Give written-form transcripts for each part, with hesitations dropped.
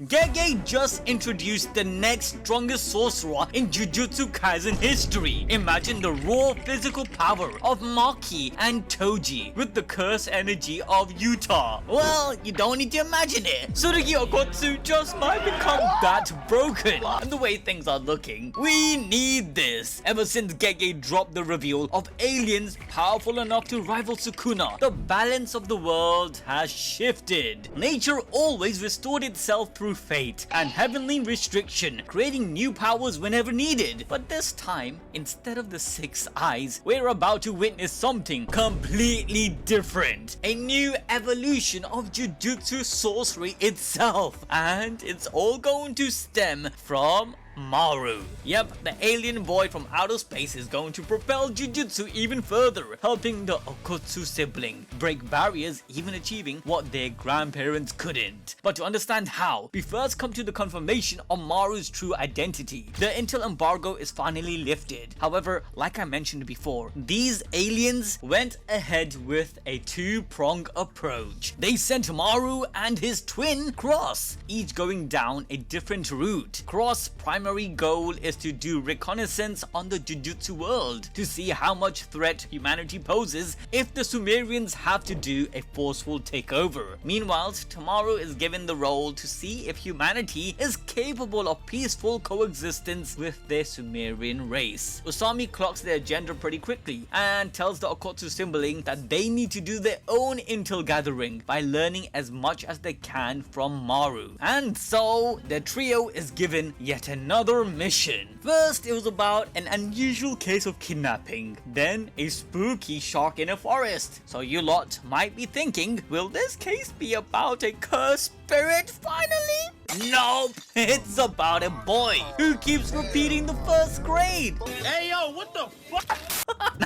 Gege just introduced the next strongest sorcerer in Jujutsu Kaisen history. Imagine the raw physical power of Maki and Toji with the curse energy of Yuta. Well, you don't need to imagine it. Tsurugi Okkotsu just might become that broken. And the way things are looking, we need this. Ever since Gege dropped the reveal of aliens powerful enough to rival Sukuna, the balance of the world has shifted. Nature always restored itself through fate and heavenly restriction, creating new powers whenever needed. But this time, instead of the 6 eyes, we're about to witness something completely different. A new evolution of Jujutsu Sorcery itself. And it's all going to stem from Maru. Yep, the alien boy from outer space is going to propel Jujutsu even further, helping the Okkotsu sibling break barriers, even achieving what their grandparents couldn't. But to understand how, we first come to the confirmation of Maru's true identity. The intel embargo is finally lifted. However, like I mentioned before, these aliens went ahead with a two-pronged approach. They sent Maru and his twin Cross, each going down a different route. Cross' primary goal is to do reconnaissance on the Jujutsu world to see how much threat humanity poses if the Sumerians have to do a forceful takeover. Meanwhile, Tamaru is given the role to see if humanity is capable of peaceful coexistence with their Sumerian race. Usami clocks their agenda pretty quickly and tells the Okkotsu sibling that they need to do their own intel gathering by learning as much as they can from Maru. And so the trio is given yet another mission. First, it was about an unusual case of kidnapping, then a spooky shark in a forest. So you lot might be thinking, will this case be about a cursed spirit finally? Nope, it's about a boy who keeps repeating the first grade. Hey yo, what the fuck?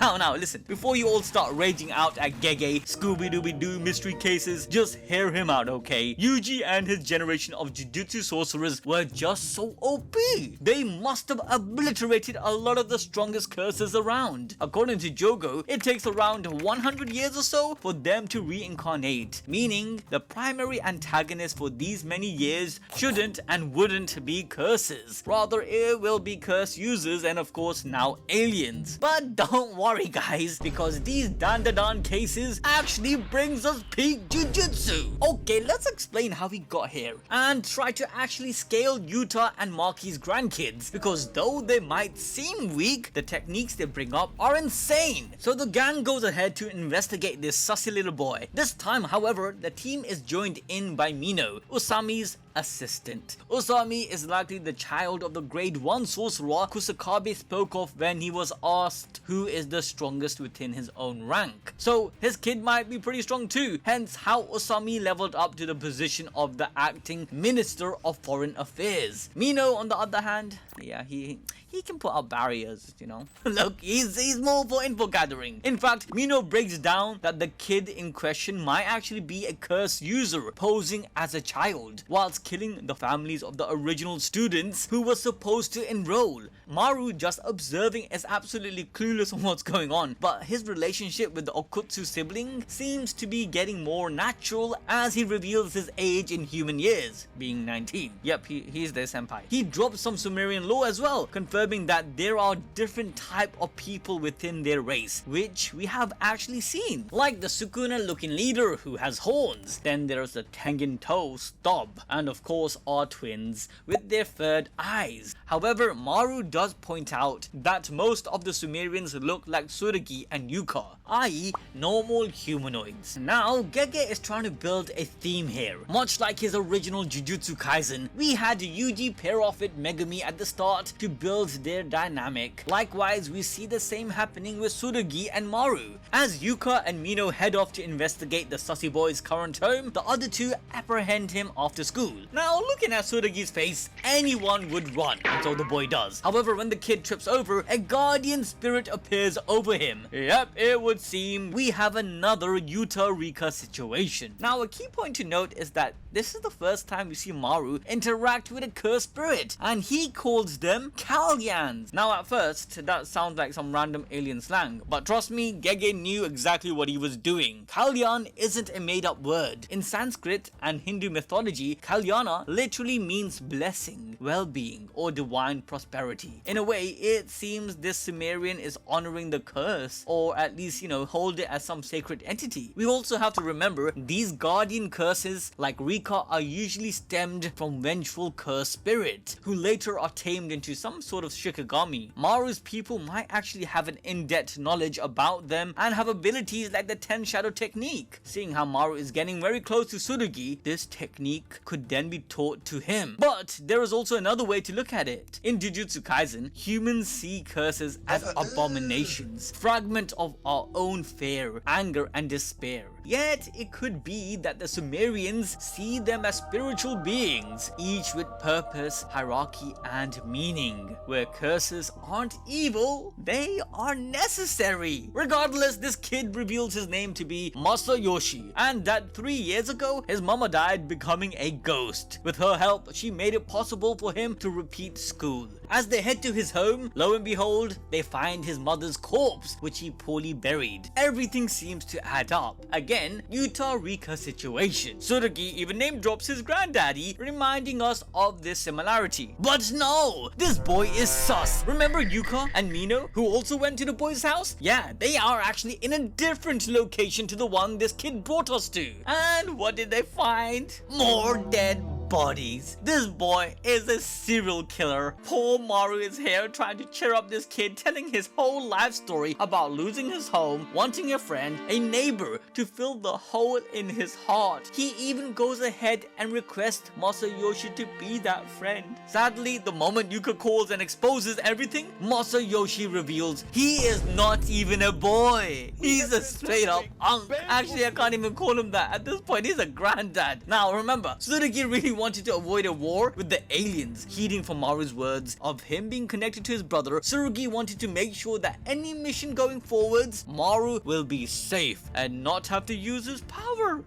Now listen, before you all start raging out at Gege, Scooby-Dooby-Doo mystery cases, just hear him out, okay? Yuji and his generation of Jujutsu sorcerers were just so OP. They must have obliterated a lot of the strongest curses around. According to Jogo, it takes around 100 years or so for them to reincarnate, meaning the primary antagonist for these many years shouldn't and wouldn't be curses. Rather, it will be curse users and of course now aliens. But don't worry guys, because these Dandadan cases actually brings us peak Jujutsu. Okay, let's explain how we got here and try to actually scale Yuta and Maki's grandkids, because though they might seem weak, the techniques they bring up are insane. So the gang goes ahead to investigate this sussy little boy. This time, however, the team is joined in by Mino, Usami's assistant. Usami is likely the child of the grade 1 sorcerer Kusakabe spoke of when he was asked who is the strongest within his own rank. So his kid might be pretty strong too, hence how Usami leveled up to the position of the acting Minister of Foreign Affairs. Mino on the other hand, yeah, he can put up barriers, you know. Look, he's more for info gathering. In fact, Mino breaks down that the kid in question might actually be a curse user posing as a child, whilst killing the families of the original students who were supposed to enroll. Maru, just observing, is absolutely clueless on what's going on, but his relationship with the Okkotsu sibling seems to be getting more natural as he reveals his age in human years, being 19. Yep, he's their senpai. He drops some Sumerian lore as well, confirming that there are different type of people within their race, which we have actually seen, like the Sukuna looking leader who has horns. Then there's the Tengen Toe Stob, and of course our twins with their third eyes. However, Maru does point out that most of the Sumerians look like Tsurugi and Yuka, i.e. normal humanoids. Now Gege is trying to build a theme here. Much like his original Jujutsu Kaisen, we had Yuji pair off with Megumi at the start to build their dynamic. Likewise, we see the same happening with Tsurugi and Maru. As Yuka and Mino head off to investigate the sussy boy's current home, the other two apprehend him after school. Now, looking at Tsurugi's face, anyone would run, and so the boy does. However, when the kid trips over, a guardian spirit appears over him. Yep, it would seem we have another Yuta Rika situation. Now, a key point to note is that this is the first time we see Maru interact with a cursed spirit, and he calls them Kalyans. Now, at first, that sounds like some random alien slang, but trust me, Gege knew exactly what he was doing. Kalyan isn't a made-up word. In Sanskrit and Hindu mythology, Kalyana Kana literally means blessing, well-being, or divine prosperity. In a way, it seems this Sumerian is honoring the curse, or at least, hold it as some sacred entity. We also have to remember these guardian curses, like Rika, are usually stemmed from vengeful curse spirits, who later are tamed into some sort of shikigami. Maru's people might actually have an in-depth knowledge about them and have abilities like the 10 shadow technique. Seeing how Maru is getting very close to Tsurugi, this technique could then be taught to him. But there is also another way to look at it. In Jujutsu Kaisen, humans see curses as abominations, fragment of our own fear, anger and despair. Yet it could be that the Sumerians see them as spiritual beings, each with purpose, hierarchy and meaning. Where curses aren't evil, they are necessary. Regardless, this kid reveals his name to be Masayoshi, and that 3 years ago his mama died becoming a ghost. With her help, she made it possible for him to repeat school. As they head to his home, lo and behold, they find his mother's corpse, which he poorly buried. Everything seems to add up. Again, Yuta-Rika situation. Tsurugi even name drops his granddaddy, reminding us of this similarity. But no, this boy is sus. Remember Yuka and Mino, who also went to the boy's house? Yeah, they are actually in a different location to the one this kid brought us to. And what did they find? More dead bodies. This boy is a serial killer. Poor Maru is here trying to cheer up this kid, telling his whole life story about losing his home, wanting a friend, a neighbor to fill the hole in his heart. He even goes ahead and requests Masayoshi to be that friend. Sadly, the moment Yuka calls and exposes everything, Masayoshi reveals he is not even a boy. He's a straight up unk. Actually, I can't even call him that. At this point, he's a granddad. Now remember, Tsurugi really wanted to avoid a war with the aliens. Heeding from Maru's words of him being connected to his brother, Tsurugi wanted to make sure that any mission going forwards, Maru will be safe and not have to use his power.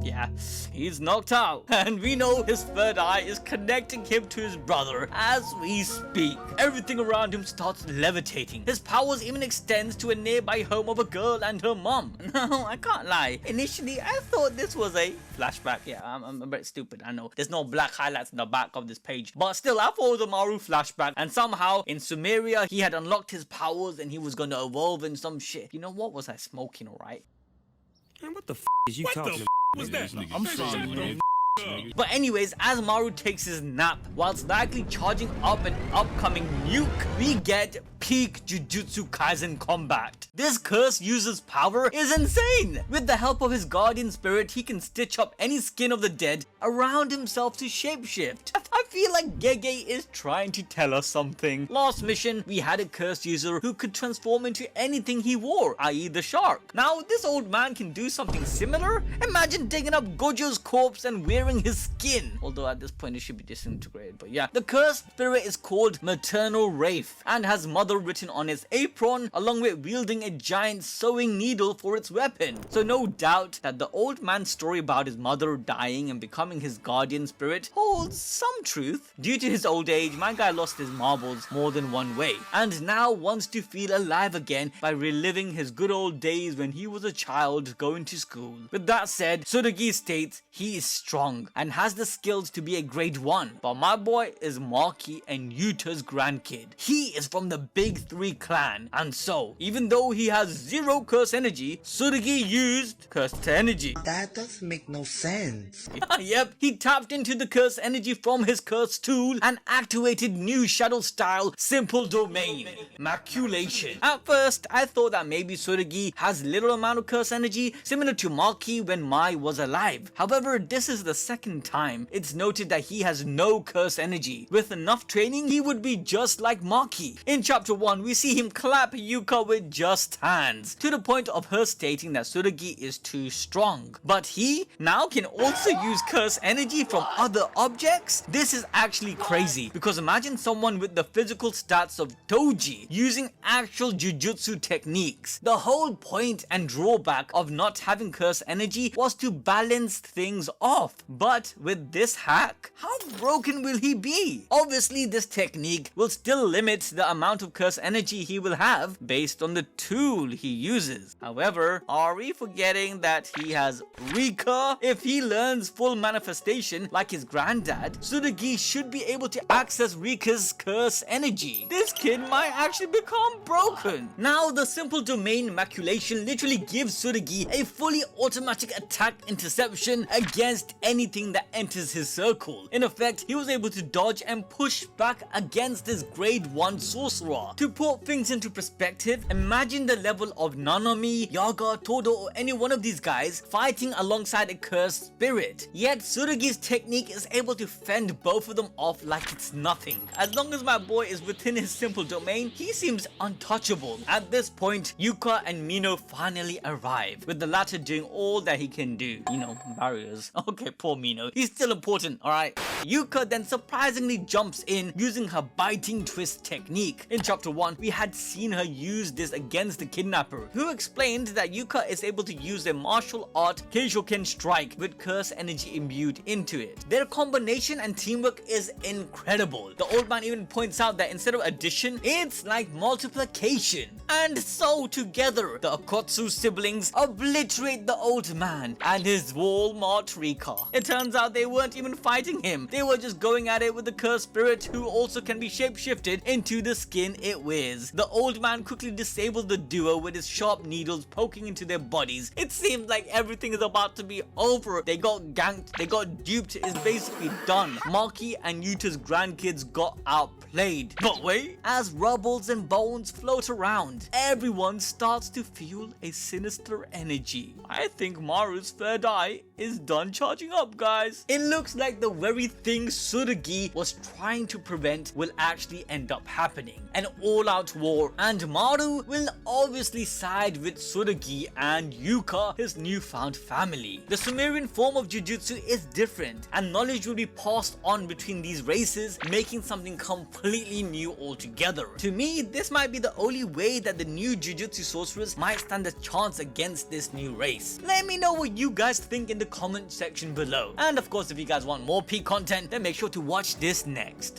Yeah, he's knocked out, and we know his third eye is connecting him to his brother as we speak. Everything around him starts levitating. His powers even extends to a nearby home of a girl and her mom. No, I can't lie. Initially, I thought this was a flashback. Yeah, I'm a bit stupid, I know. There's no black highlights in the back of this page. But still, I thought it was a Maru flashback, and somehow in Sumeria, he had unlocked his powers and he was gonna evolve in some shit. You know, what was I smoking, alright? Man, what the f is you talking about? Was that? I'm sorry, man. But anyways, as Maru takes his nap, whilst likely charging up an upcoming nuke, we get peak Jujutsu Kaisen combat. This curse user's power is insane! With the help of his guardian spirit, he can stitch up any skin of the dead around himself to shapeshift. I feel like Gege is trying to tell us something. Last mission, we had a curse user who could transform into anything he wore, i.e. the shark. Now, this old man can do something similar. Imagine digging up Gojo's corpse and wearing his skin. Although at this point it should be disintegrated, but yeah. The cursed spirit is called Maternal Wraith and has mother written on its apron, along with wielding a giant sewing needle for its weapon. So no doubt that the old man's story about his mother dying and becoming his guardian spirit holds some truth. Due to his old age, my guy lost his marbles more than one way, and now wants to feel alive again by reliving his good old days when he was a child going to school. With that said, Tsurugi states he is strong and has the skills to be a grade 1, but my boy is Maki and Yuta's grandkid. He is from the Big 3 clan, and so, even though he has zero curse energy, Tsurugi used cursed energy. That doesn't make no sense. Yep, he tapped into the curse energy from his curse tool and activated new shadow style simple domain, Maculation. At first, I thought that maybe Tsurugi has little amount of curse energy, similar to Maki when Mai was alive. However, this is the second time it's noted that he has no curse energy. With enough training, he would be just like Maki. In chapter 1, we see him clap Yuka with just hands, to the point of her stating that Tsurugi is too strong. But he now can also use curse energy from other objects? This This is actually crazy, because imagine someone with the physical stats of Toji using actual jujutsu techniques. The whole point and drawback of not having curse energy was to balance things off. But with this hack, how broken will he be? Obviously, this technique will still limit the amount of curse energy he will have based on the tool he uses. However, are we forgetting that he has Rika? If he learns full manifestation like his granddad, Tsurugi should be able to access Rika's curse energy. This kid might actually become broken. Now, the simple domain maculation literally gives Tsurugi a fully automatic attack interception against anything that enters his circle. In effect, he was able to dodge and push back against his grade 1 sorcerer. To put things into perspective, imagine the level of Nanami, Yaga, Todo, or any one of these guys fighting alongside a cursed spirit. Yet Tsurugi's technique is able to fend both of them off like it's nothing. As long as my boy is within his simple domain, he seems untouchable. At this point, Yuka and Mino finally arrive, with the latter doing all that he can do. You know, barriers. Okay, poor Mino. He's still important, alright? Yuka then surprisingly jumps in using her biting twist technique. In chapter 1, we had seen her use this against the kidnapper, who explained that Yuka is able to use a martial art Keishoken strike with curse energy imbued into it. Their combination and teamwork is incredible. The old man even points out that instead of addition, it's like multiplication. And so together, the Okkotsu siblings obliterate the old man and his Walmart Rika. It turns out they weren't even fighting him. They were just going at it with the cursed spirit, who also can be shapeshifted into the skin it wears. The old man quickly disabled the duo with his sharp needles poking into their bodies. It seems like everything is about to be over. They got ganked, they got duped, it's basically done. Maki and Yuta's grandkids got outplayed. But wait, as rubbles and bones float around, everyone starts to feel a sinister energy. I think Maru's third eye is done charging up, guys. It looks like the very thing Tsurugi was trying to prevent will actually end up happening. An all-out war, and Maru will obviously side with Tsurugi and Yuka, his newfound family. The Sumerian form of Jujutsu is different, and knowledge will be passed on between these races, making something completely new altogether. To me, this might be the only way that the new Jujutsu sorcerers might stand a chance against this new race. Let me know what you guys think in the comment section below. And of course, if you guys want more peak content, then make sure to watch this next.